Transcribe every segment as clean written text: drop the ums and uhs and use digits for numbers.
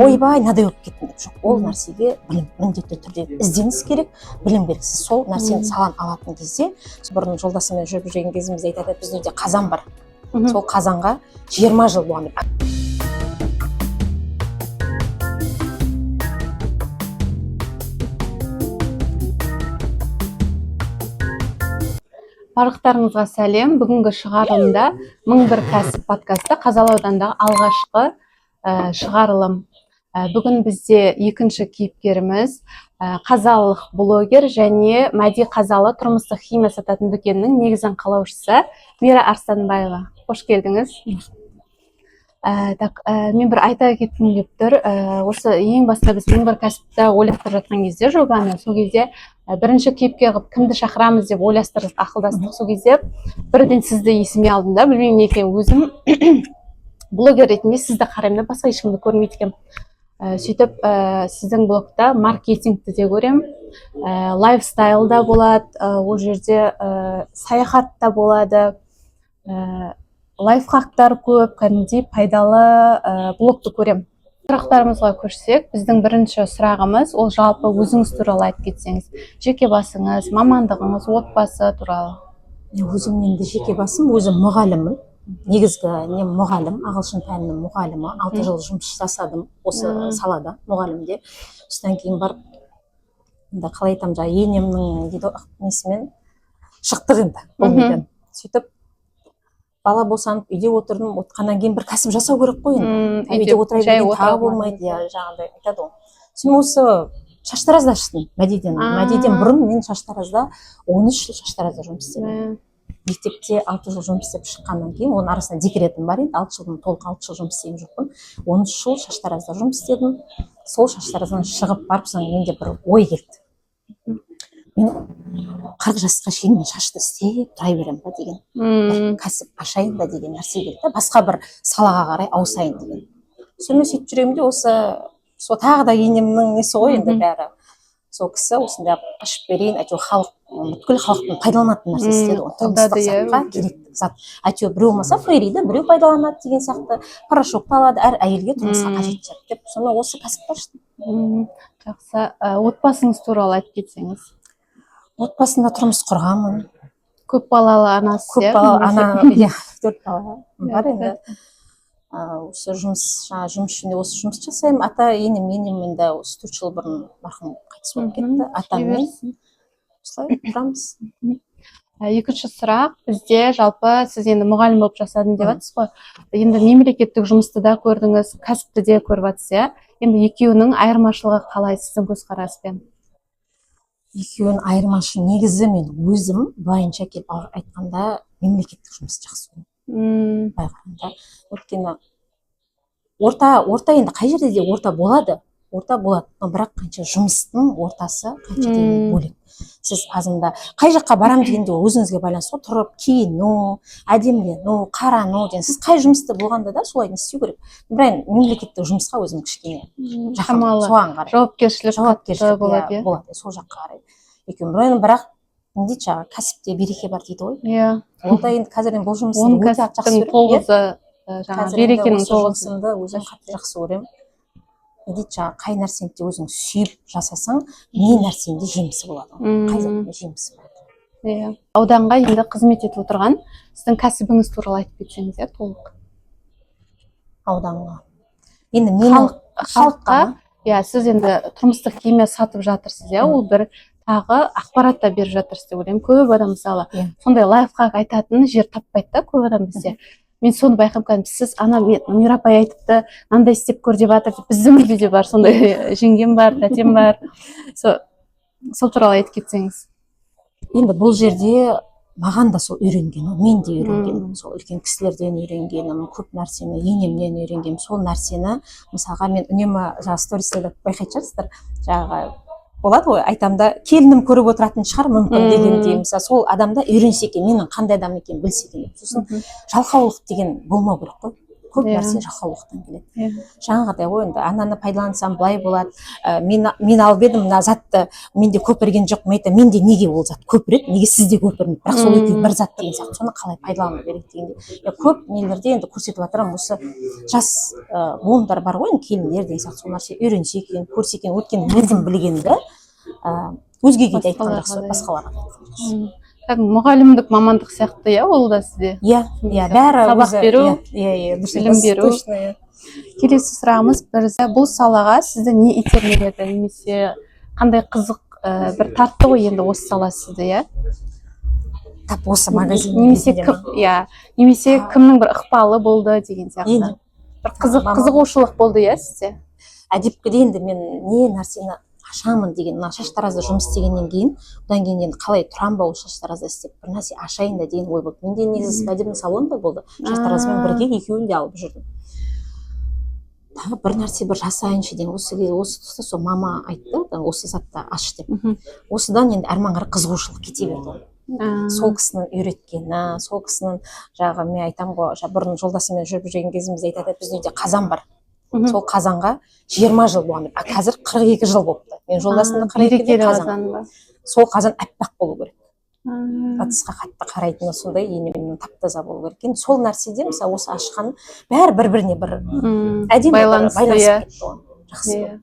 ойбай мынадай болып кеттім деп. Жоқ, ол нәрсеге білім міндетті түрде ізденіс керек, білім керек. Сіз сол нәрсені салан алатын кезде, бұрын жолдасыммен жүріп жүрген кезімізде айтады, біздің үйде қазан бар. Сол қазанға 20 жыл болған деп. Барлықтарыңызға сәлем. Бүгінгі шығарылымда 1001 кәсіп подкасты Қазалы ауданындағы алғашқы шығарылым. Бүгін бізде екінші кейіпкеріміз қазалылық блогер және Мәди Қазалы тұрмыстық химия сататын дүкеннің негізін қалаушысы Мира Арстанбаева. Қош келдіңіз. Мен бір айта кеткім келіп тұр. Осы ең баста біз 1001 кәсіпті ойластырып жатқан кезде жобаны, сол кезде бірінші кейіпкер қылып кімді шақырамыз деп ойластырып ақылдастық. Сол кезде бірден сізді есіме алдым да, білмеймін не екенін, өзім блогер ретінде сізді қараймын да, басқа ешкімді көрмейді екенмін. Сөйтіп сіздің блогта маркетингті де көремін, лайфстайл да болады, ол жерде саяхат та болады, лайфхактар көп, кәдімгідей пайдалы блогты көремін. Сұрақтарымызға көшсек, біздің бірінші сұрағымыз ол жалпы өзіңіз туралы айтып кетсеңіз. Жеке басыңыз, мамандығыңыз, отбасы туралы. Өзімнен де жеке басым, өзім мұғаліммін. Негізгі не мұғалім, ағылшын пәнінің мұғалімі. 6 жыл жұмыс жасадым осы салада, мұғалімде. Содан кейін барып, қалай айтамын, енемнің несімен шықтық енді бұл неден. Сөйтіп бала босанып, үйде отырдым, отқаннан кейін бір кәсіп жасау керек қой енді. Үйде отыра берген тағы болмайды, жаңағыдай айтады ғой. Сосын осы шаштаразда аштым, Мәдиден. Мәдиден бұрын мен шаштаразда 13 жыл шаштаразда жұмыс істедім. Мектепте 6 жыл жұмыс істеп шыққаннан кейін, оның арасында декретім бар еді, 6 жылдың толық 6 жыл жұмыс істеген жоқпын. 13 жыл шаштаразда жұмыс істедім. Сол шаштараздан шығып барып, соң менде бір ой келді. Мен 40 жасқа шейін мен шашты істеп тұра беремін ба деген, кәсіп ашайын ба деген нәрсе келді. Басқа бір салаға қарай ауысайын деген. Сонымен сөйтіп жүремін де, осы тағы да енемнің несі ғой енді бәрі. Сол кісі осындай ашып берейін, әйтеуір халық, бүткіл халықтың пайдаланатын нәрсе істеді ғой. Тұрмыстық затқа керекті зат. Әйтеуір біреу болмаса флорида, біреу пайдаланады деген сияқты. Порошокты алады, әр әйелге тұрмысқа қажет зат деп. Сонымен осы кәсіпті аштым. Жақсы. Отбасыңыз туралы айтып кетсеңіз. Отбасында тұрмыс құрғанмын. Көп балалы анасыз. Көп балалы ана, 4 бала бар енді. Осы жұмыс ішінде осы жұмыс жасаймын. Ата енем енді осы 4 жыл бұрын марқұм қайтыс болып кетті. Атаммен осылай тұрамыз. Екінші сұрақ, бізде жалпы сіз енді мұғалім болып жасадым деп жатсыз ғой. Енді мемлекеттік жұмысты да көрдіңіз, кәсіпті де көріп жатсыз. Енді екеуінің айырмашылығы қалай сіздің көзқараспен? Екеуінің айырмашылығы негізі мен өзім былайынша келіп айтқанда мемлекеттік жұмыс жақсы көремін. Байқағанда. Өйткені орта енді қай жерде де орта болады. Орта болады, бірақ қанша жұмыстың ортасы қанша деген бөлек. Сіз азында қай жаққа барам дегенде өзіңізге байланысты, тұрып киіну, әдемілену, қарану деген. Сіз қай жұмысты болғанда да солай не істеу керек. Бірақ мемлекеттік жұмысқа өзім кішкене жақын, соған қарай. Жауапкершілік болады. Сол жаққа қарай. Екеуін бірақ не дейді жаңағы, кәсіпте береке бар дейді ғой. Ол да енді қазір бұл жұмысымды өте жақсы көремін. Берекенің жұмысымды өзім қатты жақсы көремін. Не дейді жаңағы, қай нәрсені де өзің сүйіп жасасаң, не нәрсенде жемісі болады. Қай затында жемісі болады. Ауданға енді қызмет етіп отырған сіздің кәсібіңіз туралы айтып кетсеңіз, толық. Ауданға. Енді менің халыққа, сіз енді тұрмыстық химия сатып жатырсыз, ол бір тағы ақпарат та беріп жатырсыз деп ойлаймын. Көп адам мысалы сондай лайфхак айтатын жер таппайды да, көп адам бізде. Мен соны байқап қалдым, сіз ана Мира апай айтыпты, мынандай істеп көр деп жатыр. Біздің үйде де бар, сондай жеңгем бар, тәтем бар. Сол туралы айтып кетсеңіз. Енді бұл жерде маған да сол үйренгенім, мен де үйренгенім, сол үлкен кісілерден үйренгенім, көп нәрсені енемнен үйренгенім, сол нәрсені мысалға мен үнемі жаңағы стористерде байқайтын шығарсыздар, жаңағы болады ғой, айтамда келінім көріп отыратын шығар мүмкін дегендей, мысалы сол адамда үйренсе екен, менің қандай адам екенін білсе екен. Сосын жалқаулық деген болмау керек қой. көп Иә. нәрсе жалқаулықтан келеді. Иә. Жаңағыдай ғой енді ананы пайдалансам былай болады, мен алып едім мына затты, менде көпірген жоқ, менде неге ол зат көпіреді, неге сізде көпірмейді, бірақ сол екеуі бір зат деген сияқты, соны қалай пайдалану керек дегенде көп нелерде енді көрсетіп жатырмын. Осы жас буындар бар ғой, келіндер деген сияқты, сол нәрсе үйренсе екен, көрсе екен, өйткені өзім білгенді өзгеге де айтқан жақсы, басқаларға. Мұғалімдік мамандық сияқты, иә, ол да сізде? Иә, бәрі сабақ беру, білім беру. Келесі сұрағымыз, бұл салаға сізді не итермеледі, немесе қандай қызық бір тартты ғой енді осы сала сізді, иә? Тап осы магазин немесе кімнің бір ықпалы болды деген сияқты. Бір қызығушылық болды, иә, сізде? Әдепкіде енді мен не нәрсені ашамын деген, мына шаштаразда жұмыс істегеннен кейін, одан кейін енді қалай тұрам ба ол шаштаразда істеп, бір нәрсе ашайын да деген ой болды. Менде негізі свадебный салон да болды, шаштаразбен бірге екеуін де алып жүрдім. Тағы бір нәрсе бір жасайыншы деген, осы тұста сол мама айтты, осы затты аш деп. Осыдан енді әрмен қарай қызығушылық кете берді. Сол кісінің үйреткені, сол кісінің жағы, мен айтамын ғой, бұрын жолдасыммен жүріп жүрген кезімізде айтады, біздің үйде қазан бар. Сол қазанға 20 жыл болған, қазір 42 жыл болыпты. Мен жолдасымды қарайтын қазан. Сол қазан әппақ болу керек. Батысқа қатты қарайтыны сондай, енемен тап-таза болу керек. Сол нәрседе мысалы осы ашқан бәрі бір-біріне бір әдемі байланысып кетті. Жақсы.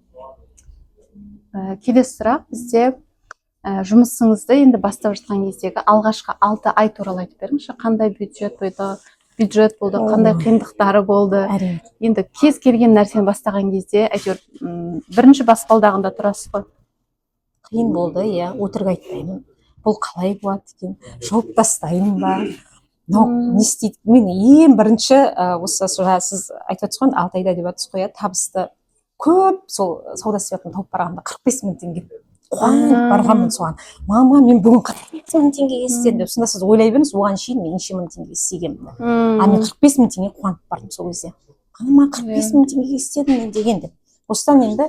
Келесі сұрақ, бізде жұмысыңызды енді бастап жатқан кездегі алғашқы 6 ай туралы айтып беріңізші, қандай бюджет болды, қандай қиындықтары болды. Енді кез келген нәрсені бастаған кезде әйтеуір бірінші баспалдағында тұрасыз ғой. Қиын болды, иә, өтірік айтпаймын. Бұл қалай болады екен, жауып тастайын ба, не істейді. Мен ең бірінші осы сіз айтып отырсыз ғой, 6 айда деп отырсыз ғой, табысты көп сол сауда сеятын тауып барғанда 45 мың теңге қуанып барғанмын соған. Мама, мен бүгін 45 мың теңгеге істедім деп. Сонда сіз ойлай беріңіз, оған шейін мен неше мың теңге істегенмін. Мен 45 мың теңге қуанып бардым сол кезде. Мама, 45 мың теңгеге істедім мен деген деп. Осыдан енді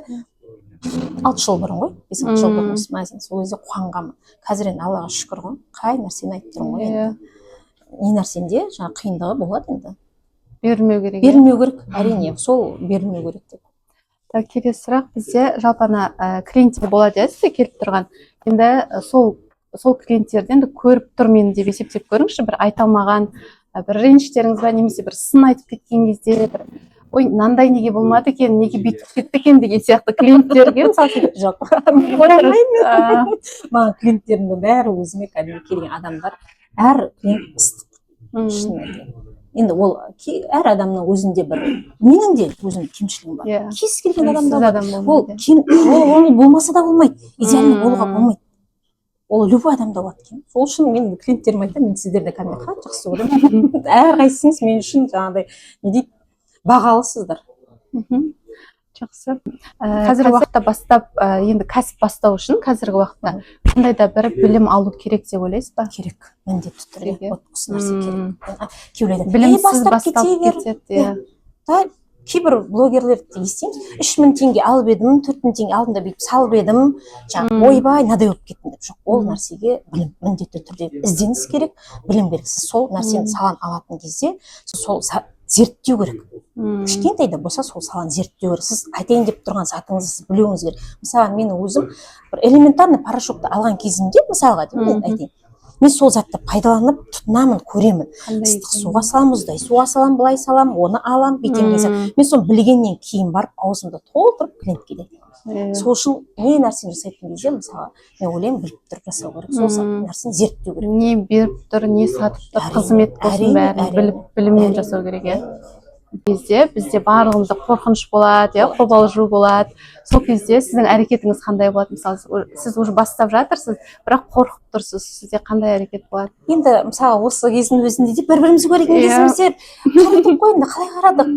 6 жыл бұрын ғой, 5-6 жыл бұрын осы магазин, сол кезде қуанғанмын. Қазір енді Аллаға шүкір ғой, қай нәрсені айтып тұрмын ғой енді. Не нәрсенде жаңа қиындығы болады енді. Берілмеу керек. Берілмеу керек, әрине, сол берілмеу керек деп. Келесі сұрақ, бізде жалпы клиенттер болады, иә, сізде келіп тұрған. Енді сол клиенттерден көріп тұрмын деп есептеп көріңізші, бір айта алмаған бір реніштеріңіз ба, немесе бір сын айтып кеткен кезде бір ой, мынандай неге болмады екен, неге бүйтіп кетті екен деген сияқты клиенттерге мысалы жоқ. Маған клиенттерімнің бәрі өзіме кәдімгі келген адамдар, әр клиент ыстық. Енді ол әр адамның өзінде бір, менің де өзімде кемшілігім бар. Кез келген адамда бар. Ол болмаса да болмайды, идеальный болуға болмайды. Ол любой адамда болады екен. Сол үшін мен клиенттеріме айтамын, мен сіздерді кәдімгі қатты жақсы көремін. Әрқайсыңыз мен үшін жаңағыдай не дейді, бағалысыздар. Жақсы. Қазіргі уақытта бастап, енді кәсіп бастау үшін қазіргі уақытта қандай да бір білім алу керек деп ойлайсыз ба? Керек, міндетті түрде. Осы нәрсе керек. Кейбіреулер білімсіз бастап кетеді. Кейбір блогерлерді естиміз, 3000 теңге алып едім, 4000 теңге алдында бүйтіп салып едім, ойбай, мынадай болып кеттім деп. Жоқ, ол нәрсеге білім міндетті түрде ізденіс керек, білім керек. Сіз сол нәрсені салан алатын кезде, сол зерттеу керек. Кішкентайда болса сол саланы зерттеу керек. Сіз айтайын деп тұрған затыңызды сіз білуіңіз керек. Мысалы, мен өзім бір элементарный порошокты алған кезімде, мысалға деп айтайын, мен сол затты пайдаланып тұтынамын, көремін. Ыстық суға салам, мұздай суға салам, былай салам, оны алам, бүйтем деген. Мен соны білгеннен кейін барып аузымды толтырып клиентке де. Сол үшін не нәрсені жасайтын кезде, мысалы, мен ойлаймын, біліп тұрып жасау керек. Сол нәрсені зерттеу керек. Не беріп тұр, не сатып тұр, қызмет болсын бәрін біліп, біліммен жасау керек, иә. Бізде барлығымызда қорқыныш болады, қобалжу болады. Сол кезде сіздің әрекетіңіз қандай болады? Мысалы, сіз уже бастап жатырсыз, бірақ қорқып тұрсыз. Сізде қандай әрекет болады? Енді, мысалы, осы кездің өзінде де бір-бірімізді көрген кезімізде қарадық қой, енді қалай қарадық?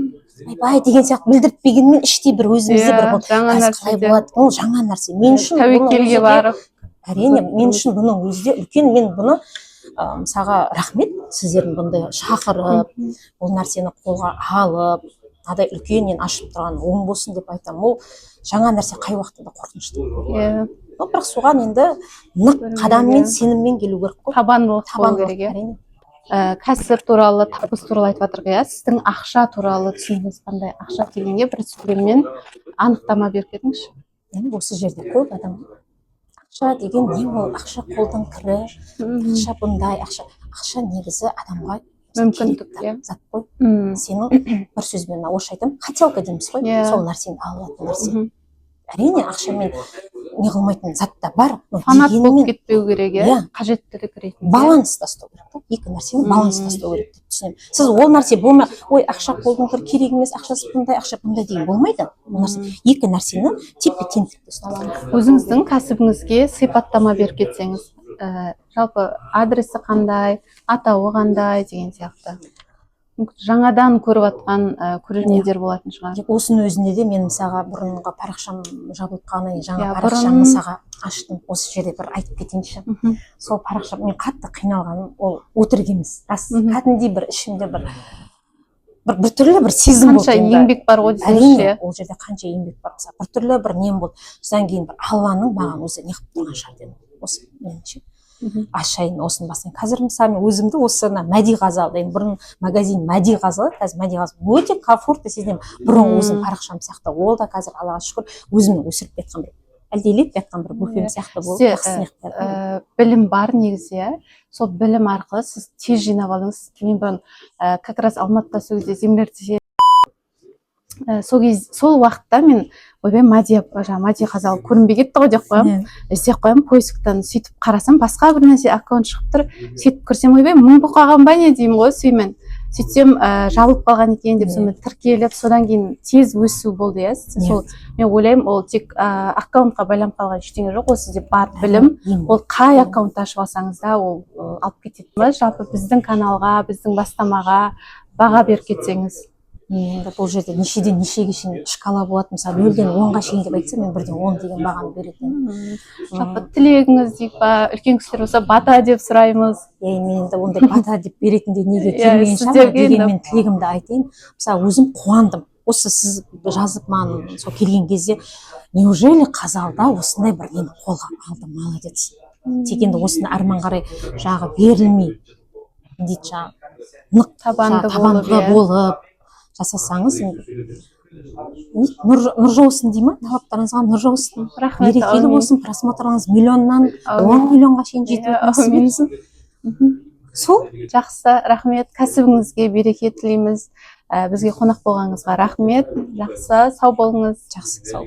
Бай деген сияқты білдіртпегенмен іштей бір өзімізде бір қалай болады? Ол жаңа нәрсе. Мен үшін тәуекелге барып. Әрине, мен үшін бұның өзі де үлкен, мен бұны мысалға рахмет, сіздердің бұндай шақырып, бұл нәрсені қолға алып, мынадай үлкеннен ашып тұрған оң болсын деп айтамын. Ол жаңа нәрсе қай уақытта да қорқынышты. Бірақ соған енді нық қадаммен, сеніммен келу керек қой. Табандылық болу керек. кәсіп туралы, табыс туралы айтып жатырық, иә. Сіздің ақша туралы түсінігіңіз қандай? Ақша дегенге бір сөзбен анықтама беріп кетіңізші. Енді осы жерде көп адам ақша деген не ол? Ақша қолдың кірі, ақша бұндай, ақша негізі адамға мүмкіндік, иә. зат қой. Сенің бір сөзбен орысша айтамын, хотелка дейміз ғой, сол нәрсені ала алатын нәрсе. Әрине ақшамен не қылмайтын зат та бар. Фанат болып кетпеу керек, иә. Қажеттілік ретінде. Баланс тастау керек та. Екі нәрсені баланс тастау керек деп түсінемін. Сіз ол нәрсе болмай, ой, ақша қолдың кірі керек емес, ақшасы бұндай деген болмайды. Ол нәрсе екі нәрсені тепе-теңдікте ұстау. Өзіңіздің кәсібіңізге сипаттама беріп кетсеңіз, жалпы адресі қандай, атауы қандай деген сияқты. Жаңадан көріп жатқан көрермендер болатын шығар. Осының өзінде де мен мысалға бұрынғы парақшам жабылып қалғаннан кейін жаңа парақшамды мысалға аштым. Осы жерде бір айтып кетейінші. Сол парақша мен қатты қиналғаным ол өтірік емес. Рас, кәдімгідей бір ішімде бір түрлі бір сезім болды. Қанша еңбек бар ғой десеңізші. Ол жерде қанша еңбек бар. Мысалы, бір түрлі бір нем болды. Содан кейін бір Алланың маған өзі не қылып тұрған шығар дедім. Осы меніңше. Ашайын осыны басын. Қазір мысалы мен өзімді осы Мәди Ғазал деген бұрын магазин Мәди Ғазал, қазір Мәди Ғазал өте комфортты сезінемін. Бұрын өзім парақшам сияқты ол да қазір Аллаға шүкір өзімнің өсіріп кеткен бір әлдилеп кеткен бір буфем сияқты болып. Білім бар негізі, сол білім арқылы сіз тез жинап алдыңыз. Мен бұрын как раз Алматыда сол кезде землерде сол уақытта мен ойбай Мәди Ғазал көрінбей кетті ғой деп қоямын. Іздеп қоямын поисктан, сөйтіп қарасам басқа бір нәрсе аккаунт шығып тұр. Сөйтіп көрсем ойбай мың бұқаған ба не деймін ғой сүймен. Сөйтсем жабылып қалған екен деп сонымен тіркеліп, содан кейін тез өсу болды, иә. Сол мен ойлаймын, ол тек аккаунтқа байланып қалған ештеңе жоқ. Ол сізде бар білім, ол қай аккаунтты ашып алсаңыз да ол алып кетеді. Жалпы біздің каналға, біздің бастамаға баға беріп кетсеңіз. Енді бұл жерде нешеден нешеге шейін шкала болады. Мысалы, 0-ден 10-ға шейін деп айтса, мен 1-ден 10 деген бағаны беретін. Жалпы тілегіңіз дейік па, үлкен кісілер болса бата деп сұраймыз. Мен енді ондай бата деп беретіндей неге келмеген шығар, дегенмен тілегімді айтайын. Мысалы, өзім қуандым. Осы сіз жазып маған сол келген кезде, неужели Қазалда осындай бір нені қолға алды, молодец. Тек енді осыны арман қарай жағы берілмей, дейді жағы, нық табанды болып жасасаңыз, нұр жаусын дей ма? Талаптарыңызға нұр жаусын. Берекелі болсын, просмотрларыңыз миллионнан 10 миллионға шейін жетіп өтсін. Сол жақсы, рахмет. Кәсібіңізге береке тілейміз. Бізге қонақ болғаныңызға рахмет. Жақсы, сау болыңыз. Жақсы, сау.